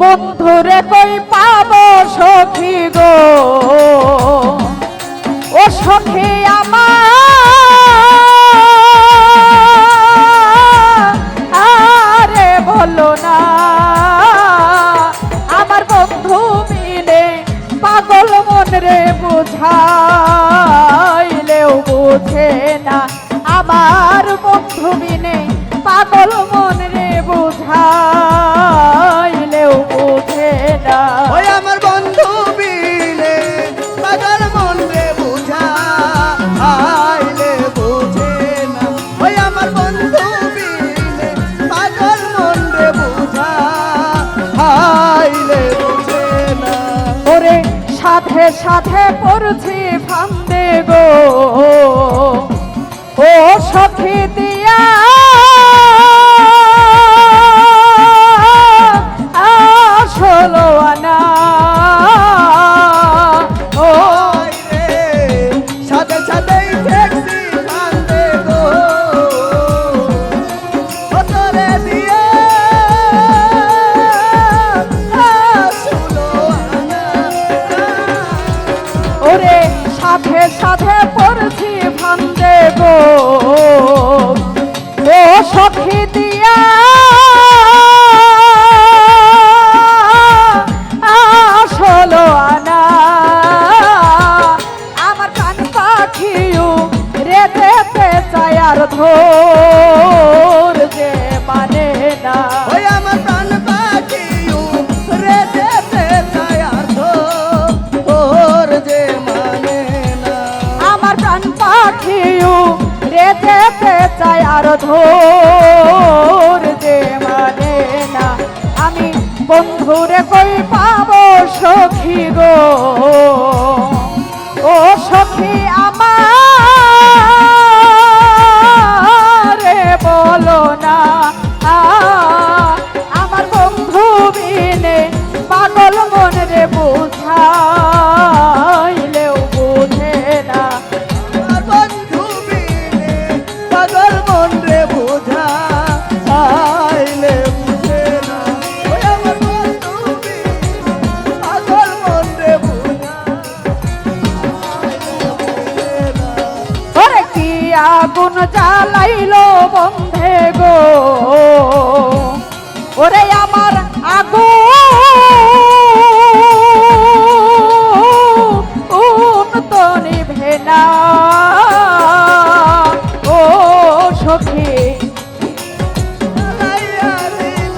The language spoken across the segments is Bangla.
বন্ধুরে কই পাবো সখী গো, ও সখী আরে বলো না, আমার বন্ধু মিলে পাগল মন রে বুঝাইলেও বুঝে না, আমার বন্ধু মিলে পাগল মন রে বুঝাইলেও বুঝে না। ওই আমার বন্ধু বিনে পাগল মন রে বুঝাইলে বুঝে না, ওই আমার বন্ধু বিনে পাগল মন রে বুঝাইলে বুঝে না। ওরে সাথে সাথে পড়ছি ফান্দে গো, ও সখী দিয়া আসলো আনা, ও রে সাথে সাথেই দেখছি কান্দে গো, ও তোরে দিয়ে আসলো আনা। ওরে সাথে সাথে পড়ছি ফান্দে গো, ও সখী দিয়া আসলো আনা, আমার কান পাখিও রে যেতে চায় আর ধর যে মানে না। ওই আমার প্রাণ পাখিও রে যেতে চায় আর তোর যে মানে না। আমার প্রাণ পাখিও রে যেতে চায় আর ধর যে মানে না, আমি বন্ধুরে কই পাবো সখী গো, ও সখী আমারে বলো না, আমার বন্ধু বিনে পাগল মন রে বুঝাইলেও বুঝে না। আমার বন্ধু বিনে পাগল মন রে বুঝাইলে বুঝে না, ওই আমার বন্ধু বিনে পাগল মন রে বুঝাইলে বুঝে না। ওরে কি আগুন জ্বালাইলো বন্ধে গো, ওরে আমার আগুন তো নিভে না, ও সখী লাইয়া দিল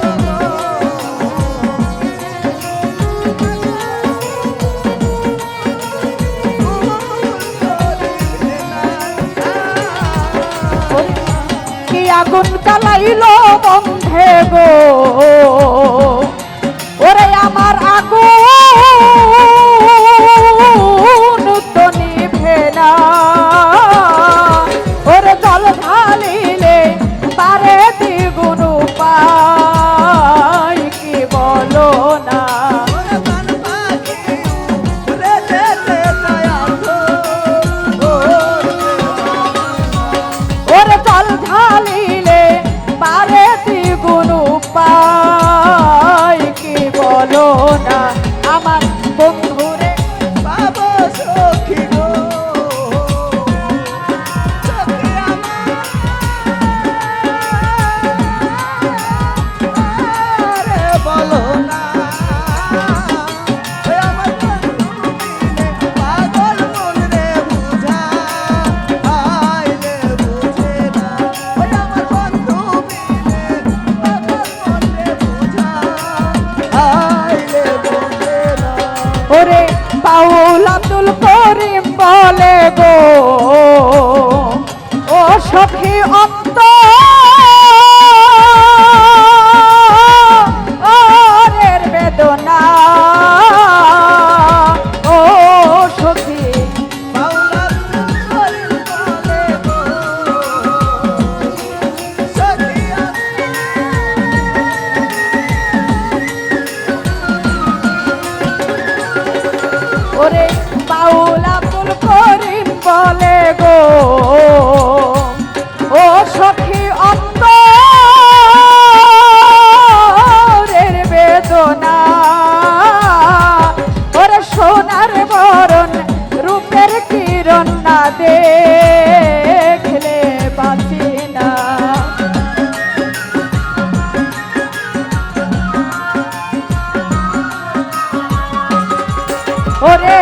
কি আগুন জ্বালাইলো বন্ধে গো, ওরে আমার আগুন তো নিভে না, ওরে জল ঢালিলে পারে দ্বিগুণ উপায় কি বলো না। ওরে প্রাণ পাখিও রে যেতে চায় আর ওরে জল ঢালিলে পারে দ্বিগুণ উপায় কি বলো না, আমার বন্ধুরে বাবা সখী গো, সখী আমারে বলো না, ওই আমার বন্ধু বিনে পাগল মন রে বুঝাইলে বুঝে না, ওই আমার বন্ধু বিনে পাগল মন রে বুঝাইলে বুঝে না। ওরে বাউল আব্দুল করিম বলে গো, ও সখী অন্তরের বেদনা, ও সখী বাউলা করিম বলে গো, সখী ওরে বাউল আব্দুল করিম বলে গো, ও সখী অন্তরের বেদনা। ওরে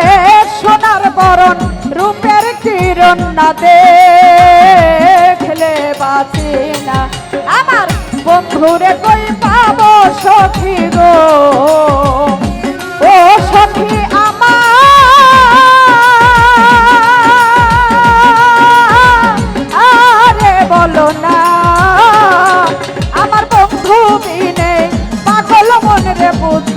সোনার বরণ রূপের কিরণ না দেখলে বাঁচি না আমার বন্ধুরে কই পাবো সখী গো ও সখী আমার আরে বলো না আমার বন্ধু বিনে পাগল মন রে বুঝ